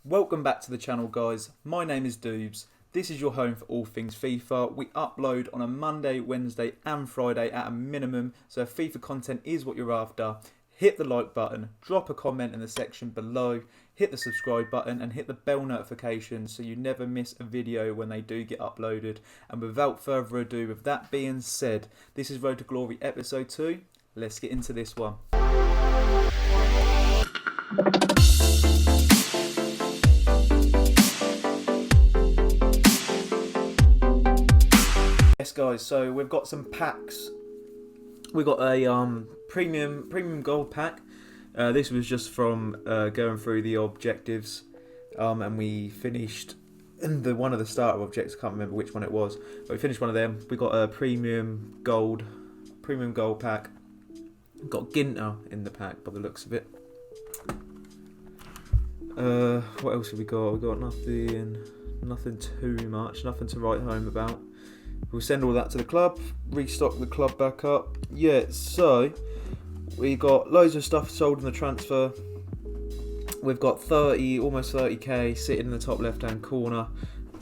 Welcome back to the channel, guys. My name is Doobs. This is your home for all things FIFA. We upload on a Monday, Wednesday and Friday at a minimum, so if FIFA content is what you're after, hit the like button, drop a comment in the section below, hit the subscribe button and hit the bell notification so you never miss a video when they do get uploaded. And without further ado, with that being said, this is Road to Glory episode 2. Let's get into this one. Yes guys, so we've got some packs. We've got a premium gold pack. This was just from going through the objectives, and we finished one of the starter objectives. I can't remember which one it was, but we finished one of them. We got a premium gold pack. Got Ginter in the pack by the looks of it. What else have we got? We got nothing too much, nothing to write home about. We'll send all that to the club, restock the club back up. Yeah, so we got loads of stuff sold in the transfer. We've got almost 30k sitting in the top left hand corner,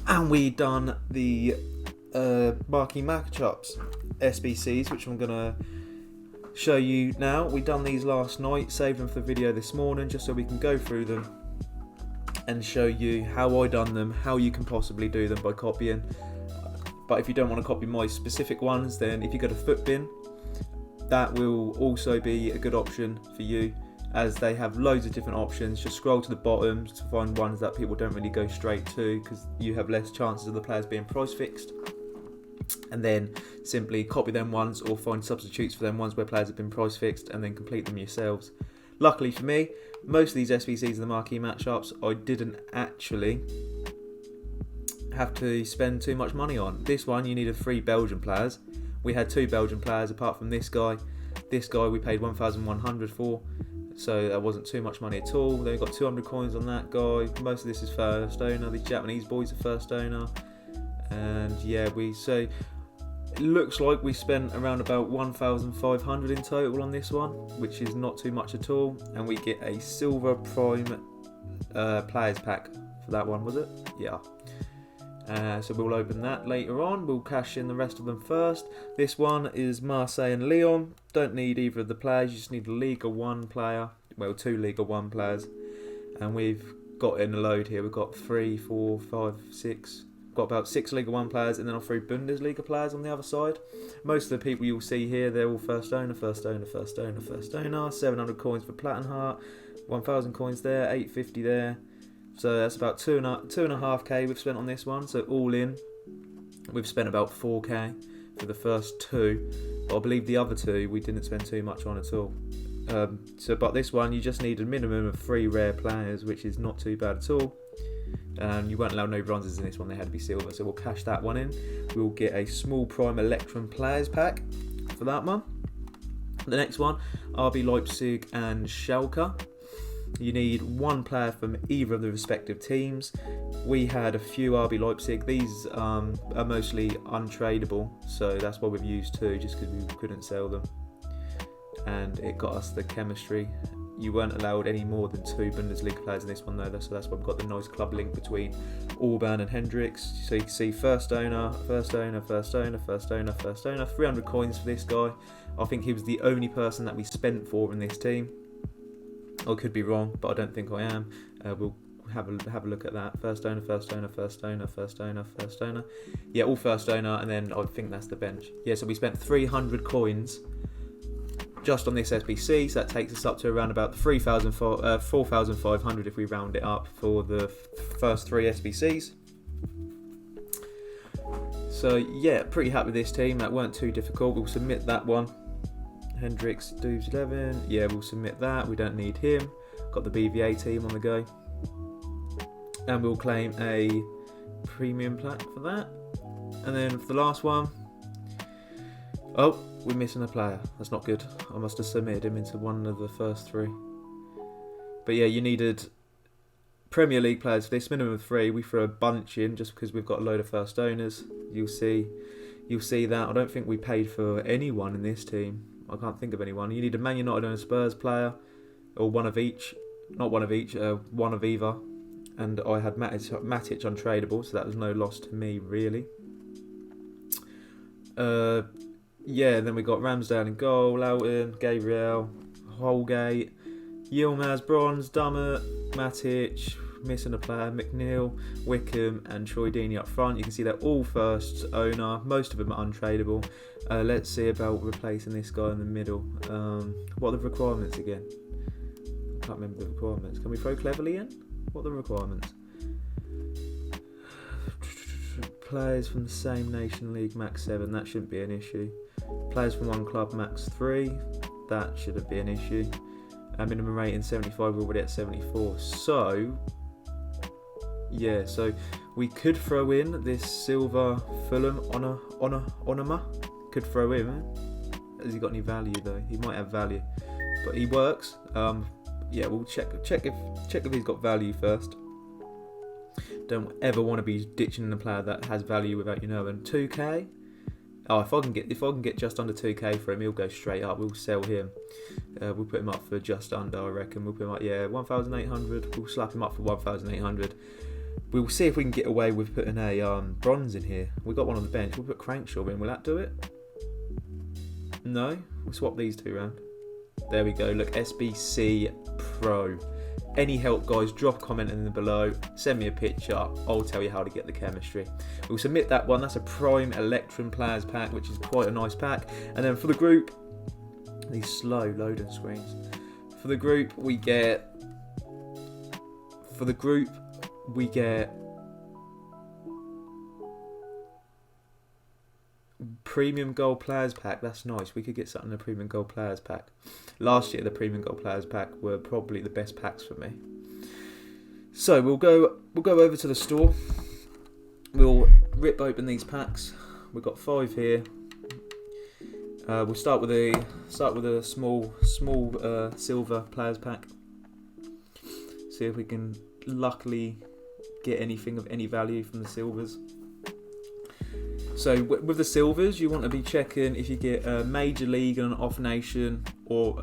and we done the Marquee Matchups SBCs, which I'm gonna show you now. We done these last night, saved them for the video this morning, just so we can go through them and show you how I done them, how you can possibly do them by copying. But if you don't want to copy my specific ones, then if you go to Footbin, that will also be a good option for you, as they have loads of different options. Just scroll to the bottom to find ones that people don't really go straight to, because you have less chances of the players being price fixed. And then simply copy them ones or find substitutes for them ones where players have been price fixed, and then complete them yourselves. Luckily for me, most of these SBCs and the Marquee Matchups I didn't actually have to spend too much money on. This one you needed 3 Belgian players. We had 2 Belgian players apart from this guy. This guy we paid 1,100 for, so that wasn't too much money at all. Then we got 200 coins on that guy. Most of this is first owner. The Japanese boys are first owner. And yeah, it looks like we spent around about 1,500 in total on this one, which is not too much at all. And we get a silver prime players pack for that one, was it? Yeah. So we'll open that later on. We'll cash in the rest of them first. This one is Marseille and Lyon. Don't need either of the players, you just need a Liga 1 player. Well, 2 Liga 1 players. And we've got in a load here. We've got 3, 4, 5, 6. Got about 6 Liga 1 players, and then I'll throw Bundesliga players on the other side. Most of the people you'll see here, they're all first owner. 700 coins for Plattenhart, 1,000 coins there, 850 there. So that's about 2.5k we've spent on this one. So all in, we've spent about 4k for the first 2. But I believe the other 2 we didn't spend too much on at all. But this one you just need a minimum of 3 rare players, which is not too bad at all. You weren't allowed no bronzes in this one; they had to be silver. So we'll cash that one in. We'll get a small prime Electrum players pack for that one. The next one, RB Leipzig and Schalke. You need 1 player from either of the respective teams. We had a few RB Leipzig. These are mostly untradeable, so that's why we've used 2, just because we couldn't sell them. And it got us the chemistry. You weren't allowed any more than 2 Bundesliga players in this one though, so that's why we've got the nice club link between Orban and Hendricks. So you can see first owner, 300 coins for this guy. I think he was the only person that we spent for in this team. I could be wrong, but I don't think I am. We'll have a look at that. First owner. Yeah, all first owner, and then I think that's the bench. Yeah, so we spent 300 coins just on this SBC, so that takes us up to around about 4,500 if we round it up for the first 3 SBCs. So yeah, pretty happy with this team. That weren't too difficult. We'll submit that one. Hendricks, Doobs 11. Yeah, we'll submit that. We don't need him. Got the BVA team on the go. And we'll claim a premium plaque for that. And then for the last one, oh, we're missing a player. That's not good. I must have submitted him into one of the first 3. But yeah, you needed Premier League players for this, minimum of 3. We threw a bunch in just because we've got a load of first owners. You'll see that. I don't think we paid for anyone in this team. I can't think of anyone. You need a Man United and a Spurs player, or one of each. Not one of each, one of either. and I had Matic untradeable, so that was no loss to me really. Yeah, then we got Ramsdale in goal, Loughton, Gabriel, Holgate, Yilmaz, Bronze, Dummett, Matic, missing a player, McNeil, Wickham and Troy Deeney up front. You can see they're all first owner, most of them are untradeable. Let's see about replacing this guy in the middle. What are the requirements again? I can't remember the requirements. Can we throw Cleverly in? What are the requirements? Players from the same Nation League, max 7, that shouldn't be an issue. Players from one club, max 3, that shouldn't be an issue. Minimum rating 75, we're already at 74. So, yeah, so we could throw in this Silver Fulham Onoma. Could throw him. Has he got any value though? He might have value, but he works. Yeah, we'll check if he's got value first. Don't ever want to be ditching a player that has value without knowing. 2k. Oh, if I can get just under 2k for him, he'll go straight up. We'll sell him. We'll put him up for just under, I reckon. We'll put him up, 1,800. We'll slap him up for 1,800. We'll see if we can get away with putting a bronze in here. We've got one on the bench. We'll put Crankshaw in. Will that do it? No? We'll swap these two around. There we go. Look, SBC Pro. Any help, guys, drop a comment in the below. Send me a picture. I'll tell you how to get the chemistry. We'll submit that one. That's a Prime Electrum Players pack, which is quite a nice pack. And then for the group, these slow loading screens. For the group, we get Premium Gold Players pack. That's nice. We could get something in the Premium Gold Players pack. Last year, the Premium Gold Players pack were probably the best packs for me. So we'll go over to the store. We'll rip open these packs. We've got 5 here. We'll start with a small silver players pack. See if we can luckily get anything of any value from the silvers. So with the silvers, you want to be checking if you get a major league and an off nation, or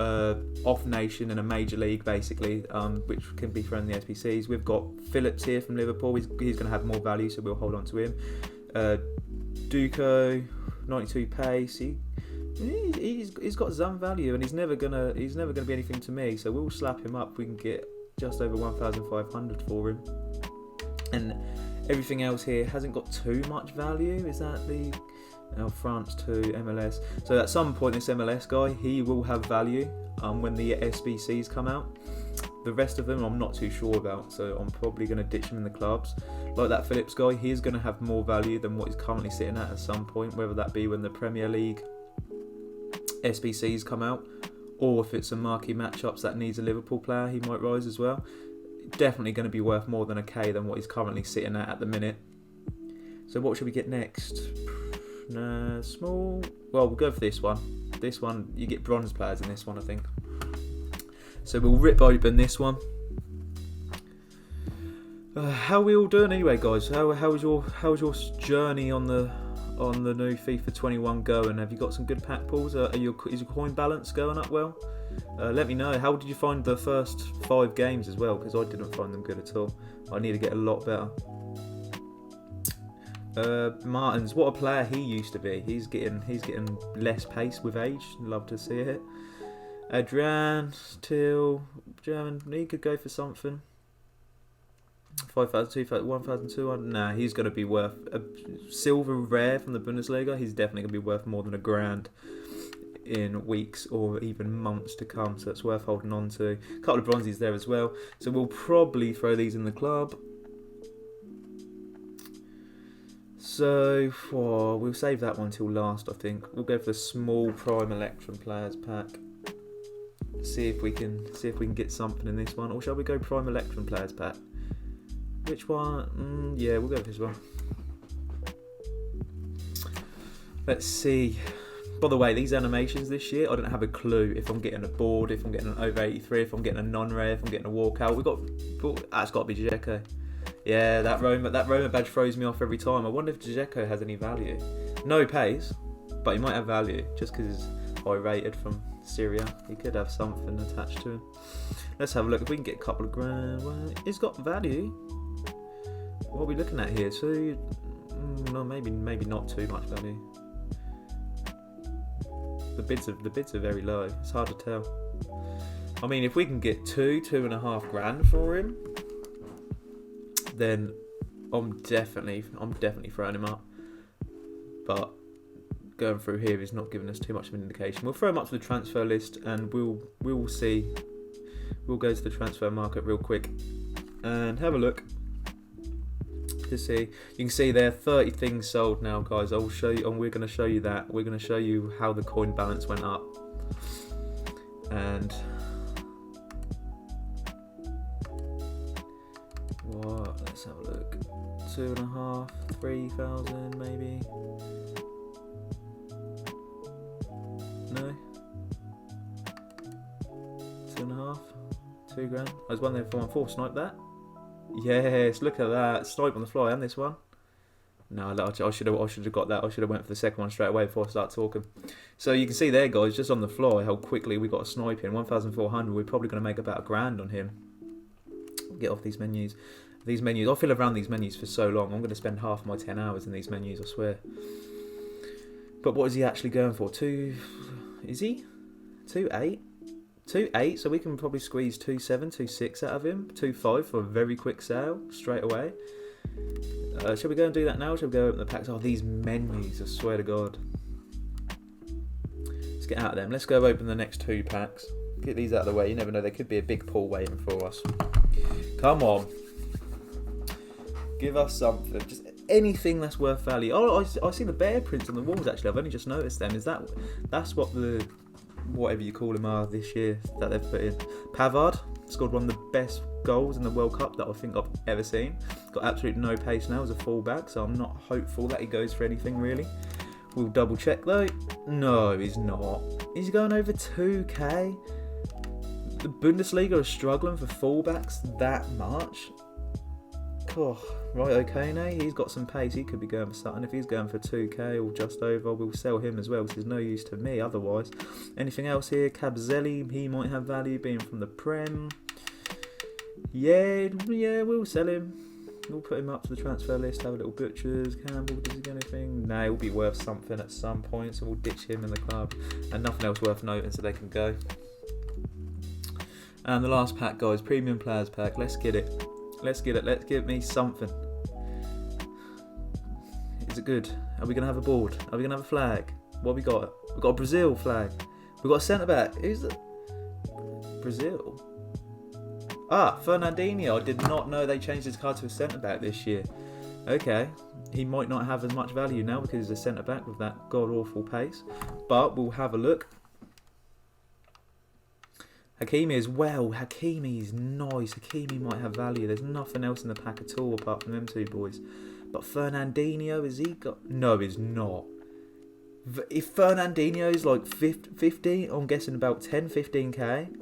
off nation and a major league, basically, which can be from the SPCs. We've got Phillips here from Liverpool. He's going to have more value, so we'll hold on to him. Duco, 92 pace. He's got some value, and he's never gonna be anything to me. So we'll slap him up. We can get just over 1,500 for him, and everything else here hasn't got too much value. Is that the France 2 MLS? So at some point, this MLS guy, he will have value when the SBCs come out. The rest of them I'm not too sure about, so I'm probably going to ditch him in the clubs. Like that Phillips guy, he's going to have more value than what he's currently sitting at some point, whether that be when the Premier League SBCs come out, or if it's a Marquee Matchups that needs a Liverpool player, he might rise as well. Definitely going to be worth more than a K than what he's currently sitting at the minute. So what should we get next? Small. Well, we'll go for this one. This one, you get bronze players in this one, I think. So we'll rip open this one. How are we all doing anyway, guys? How's your journey on the new FIFA 21 going? Have you got some good pack pulls? Is your coin balance going up well? Let me know. How did you find the first 5 games as well? Because I didn't find them good at all. I need to get a lot better. Martins, what a player he used to be. He's getting less pace with age. Love to see it. Adrian, Till, German, he could go for something. 5,000, 2,000, 1,200. Nah, he's going to be worth a silver rare from the Bundesliga. He's definitely going to be worth more than £1,000 in weeks or even months to come. So that's worth holding on to. A couple of bronzes there as well. So we'll probably throw these in the club. So we'll save that one till last, I think. We'll go for the small Prime Electrum Players pack. See if we can get something in this one, or shall we go Prime Electrum Players pack? Which one? Yeah, we'll go with this one. Let's see. By the way, these animations this year, I don't have a clue if I'm getting a board, if I'm getting an over 83, if I'm getting a non-rare, if I'm getting a walkout. That's got to be Dzeko. Yeah, that Roma badge throws me off every time. I wonder if Dzeko has any value. No pace, but he might have value just because he's high rated from Syria. He could have something attached to him. Let's have a look if we can get a couple of grand. Well, he's got value. What are we looking at here? No, maybe not too much value. The bids are very low. It's hard to tell. I mean, if we can get 2.5 grand for him, then I'm definitely throwing him up. But going through here is not giving us too much of an indication. We'll throw him up to the transfer list, and we'll see. We'll go to the transfer market real quick and have a look to see. You can see there 30 things sold now, guys. I'll show you, and we're going to show you that. We're going to show you how the coin balance went up. And what? Let's have a look. 2.5, 3,000 maybe. No. 2.5, 2 grand. I was 1 there 414. Snipe that. Yes, look at that. Snipe on the fly and this one. No, I should have got that. I should have went for the second one straight away before I start talking. So you can see there, guys, just on the fly, how quickly we got a snipe in. 1,400. We're probably going to make about £1,000 on him. Get off these menus. I feel around these menus for so long. I'm going to spend half my 10 hours in these menus, I swear. But what is he actually going for? Is he? 2.8? 2.8, so we can probably squeeze 2.7, 2.6 out of him. 2.5 for a very quick sale, straight away. Shall we go and do that now? Shall we go open the packs? Oh, these menus, I swear to God. Let's get out of them. Let's go open the next 2 packs. Get these out of the way. You never know, there could be a big pull waiting for us. Come on. Give us something. Just anything that's worth value. Oh, I see the bear prints on the walls, actually. I've only just noticed them. That's what the, whatever you call them, are this year that they've put in. Pavard scored one of the best goals in the World Cup that I think I've ever seen. Got absolutely no pace now as a fullback, so I'm not hopeful that he goes for anything really. We'll double check though. No, he's not. He's going over 2k. The Bundesliga are struggling for fullbacks that much. Oh, right, okay, now he's got some pace. He could be going for something. If he's going for 2k or just over, we'll sell him as well, because there's no use to me otherwise. Anything else here? Kabzelli, he might have value being from the Prem. Yeah, we'll sell him. We'll put him up to the transfer list, have a little butchers. Campbell, does he get anything? No, he'll be worth something at some point, so we'll ditch him in the club. And nothing else worth noting, so they can go. And the last pack, guys, Premium Players Pack. Let's get it. Let's get it. Let's give me something. Is it good? Are we going to have a board? Are we going to have a flag? What have we got? We've got a Brazil flag. We've got a centre-back. Who's the... Brazil? Ah, Fernandinho. I did not know they changed his card to a centre-back this year. Okay. He might not have as much value now because he's a centre-back with that god-awful pace. But we'll have a look. Hakimi as well. Hakimi's nice. Hakimi might have value. There's nothing else in the pack at all apart from them 2 boys. But Fernandinho, has he got... No, he's not. If Fernandinho is like 50, I'm guessing about 10, 15k.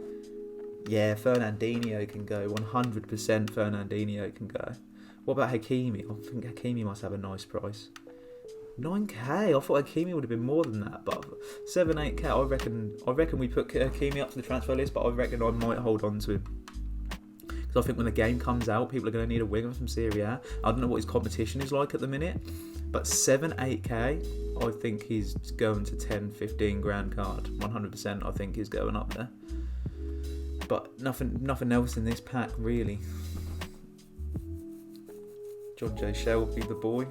Yeah, Fernandinho can go. 100% Fernandinho can go. What about Hakimi? I think Hakimi must have a nice price. 9k. I thought Hakimi would have been more than that, but 7, 8k. I reckon we put Hakimi up to the transfer list, but I reckon I might hold on to him because I think when the game comes out, people are going to need a winger from Serie A. I don't know what his competition is like at the minute, but 7, 8k. I think he's going to 10, 15 grand card. 100%. I think he's going up there. But nothing else in this pack really. John J. Shelby, the boy.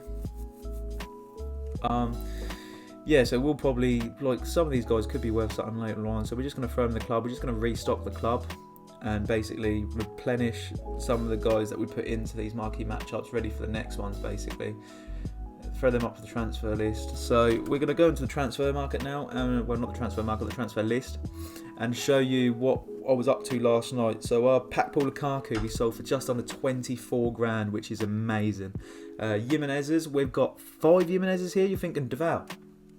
Yeah, so we'll probably, like, some of these guys could be worth something later on, so we're just going to throw them in the club. We're just going to restock the club and basically replenish some of the guys that we put into these marquee matchups ready for the next ones, basically. Throw them up to the transfer list. So we're going to go into the transfer market now, well, not the transfer market, the transfer list, and show you what I was up to last night. So our Pack Paul Lukaku we sold for just under 24 grand, which is amazing. Jimenez's, we've got 5 Jimenez's here. You're thinking, Deval,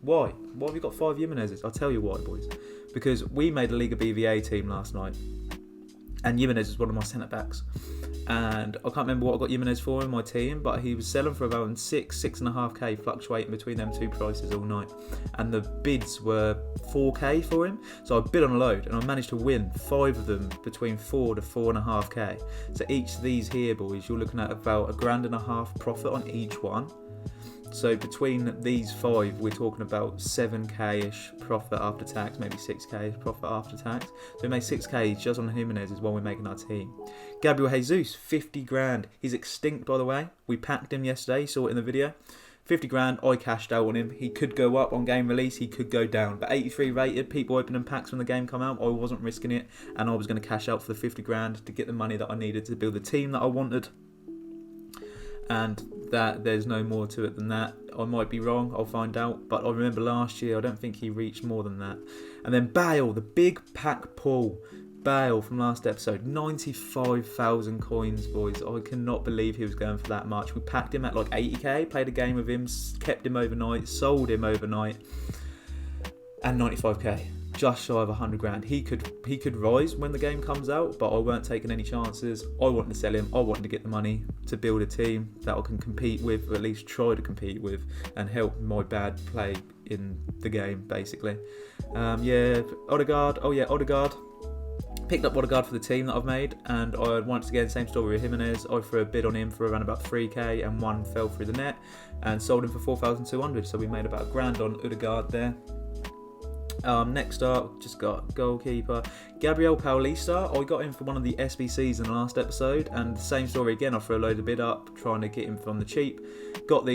why? Why have you got 5 Jimenez's? I'll tell you why, boys. Because we made a Liga BVA team last night, and Jimenez is one of my centre backs. and I can't remember what I got Jimenez for in my team, but he was selling for about 6.5k, fluctuating between them two prices all night, and the bids were 4k for him. So I bid on a load, and I managed to win 5 of them between 4 to 4.5k. So each of these here, boys, you're looking at about £1.5 profit on each one. So between these 5, we're talking about 7k-ish profit after tax, maybe 6k profit after tax. So we made 6k just on Jimenez is while we're making our team. Gabriel Jesus, 50 grand. He's extinct, by the way. We packed him yesterday, you saw it in the video. 50 grand, I cashed out on him. He could go up on game release, he could go down. But 83 rated, people opening packs when the game come out, I wasn't risking it. And I was going to cash out for the 50 grand to get the money that I needed to build the team that I wanted. And that there's no more to it than that. I might be wrong, I'll find out, but I remember last year I don't think he reached more than that. And then Bale, the big pack pull, Bale from last episode, 95,000 coins, boys. I cannot believe he was going for that much. We packed him at like 80k, played a game with him, kept him overnight, sold him overnight, and 95k. Just shy of 100 grand. He could rise when the game comes out, but I weren't taking any chances. I wanted to sell him. I wanted to get the money to build a team that I can compete with, or at least try to compete with, and help my bad play in the game, basically. Odegaard. Odegaard. Picked up Odegaard for the team that I've made, and I once again, same story with Jimenez. I threw a bid on him for around about 3k, and one fell through the net, and sold him for 4,200. So we made about £1,000 on Odegaard there. Next up, just got goalkeeper Gabriel Paulista. I got him for one of the SBCs in the last episode, and the same story again. I threw a load of bid up trying to get him from the cheap. Got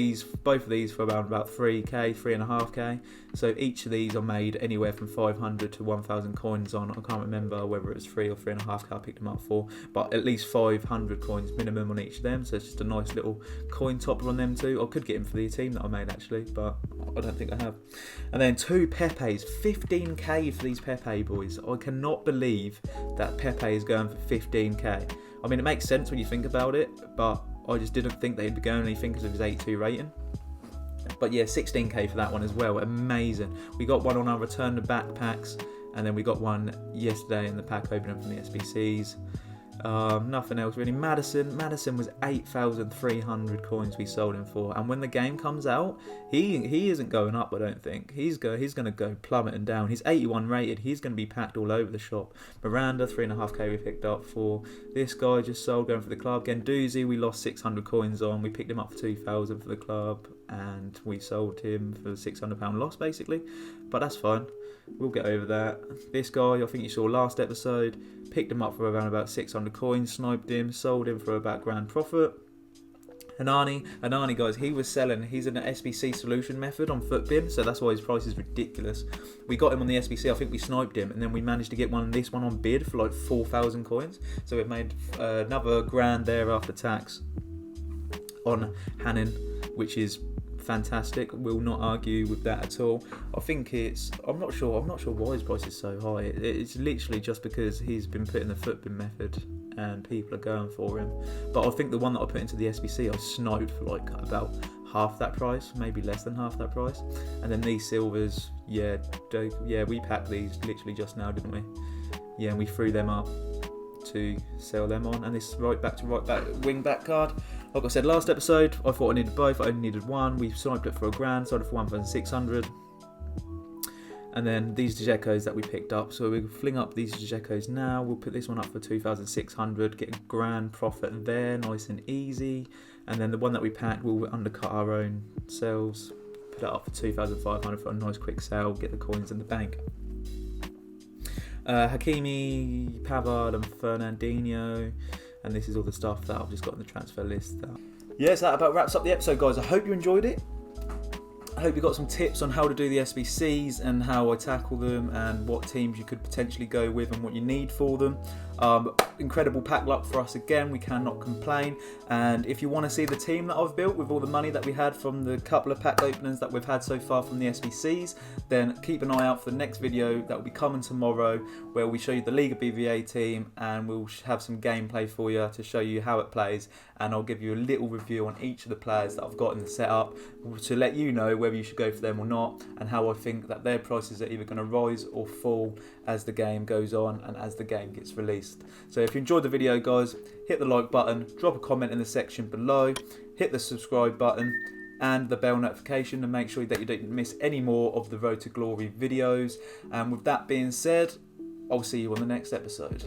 both of these for about 3k, 3.5k. So each of these are made anywhere from 500 to 1,000 coins on. I can't remember whether it was 3 or 3.5k I picked them up for, but at least 500 coins minimum on each of them. So it's just a nice little coin topper on them too. I could get him for the team that I made actually, but I don't think I have. And then 2 Pepes, 15k for these Pepe, boys. I cannot believe that Pepe is going for 15k. I mean, it makes sense when you think about it, but I just didn't think they'd be going anything because of his 82 rating. But yeah, 16k for that one as well. Amazing. We got one on our return to backpacks, and then we got one yesterday in the pack opening from the SBCs. Nothing else really. Madison was 8,300 coins we sold him for, and when the game comes out, he isn't going up. I don't think he's going to go plummeting down. He's 81 rated. He's going to be packed all over the shop. Miranda, 3.5k we picked up for. This guy just sold, going for the club. Gendouzi we lost 600 coins on. We picked him up for 2,000 for the club, and we sold him for £600 loss basically, but that's fine. We'll get over that. This guy, I think you saw last episode, picked him up for around about 600 coins, sniped him, sold him for about £1,000 profit. Hanani, guys, he was selling. He's in an SBC solution method on Footbin, so that's why his price is ridiculous. We got him on the SBC. I think we sniped him, and then we managed to get this one on bid for like 4,000 coins. So we've made another £1,000 there after tax on Hannon, which is fantastic. Will not argue with that at all. I'm not sure why his price is so high. It's literally just because he's been put in the Footbin method and people are going for him. But I think the one that I put into the SBC I sniped for like about half that price, maybe less than half that price. And then these silvers, we packed these literally just now, didn't we? Yeah, and we threw them up to sell them on. And this right back wing back card, like I said last episode, I thought I needed both. I only needed one. We sniped it for £1,000, sold it for 1,600. And then these Dzekos that we picked up, so we'll fling up these Dzekos now. We'll put this one up for 2,600, get £1,000 profit there, nice and easy. And then the one that we packed, we'll undercut our own selves, put it up for 2,500 for a nice quick sale, get the coins in the bank. Hakimi, Pavard and Fernandinho, and this is all the stuff that I've just got on the transfer list. So that about wraps up the episode, guys. I hope you enjoyed it. I hope you got some tips on how to do the SBCs and how I tackle them and what teams you could potentially go with and what you need for them. Incredible pack luck for us again, we cannot complain. And if you want to see the team that I've built with all the money that we had from the couple of pack openings that we've had so far from the SBCs, then keep an eye out for the next video that will be coming tomorrow, where we show you the Liga BVA team and we'll have some gameplay for you to show you how it plays, and I'll give you a little review on each of the players that I've got in the setup to let you know whether you should go for them or not, and how I think that their prices are either going to rise or fall as the game goes on and as the game gets released. least. So if you enjoyed the video, guys, hit the like button, drop a comment in the section below, hit the subscribe button and the bell notification, and make sure that you don't miss any more of the Road to Glory videos. And with that being said, I'll see you on the next episode.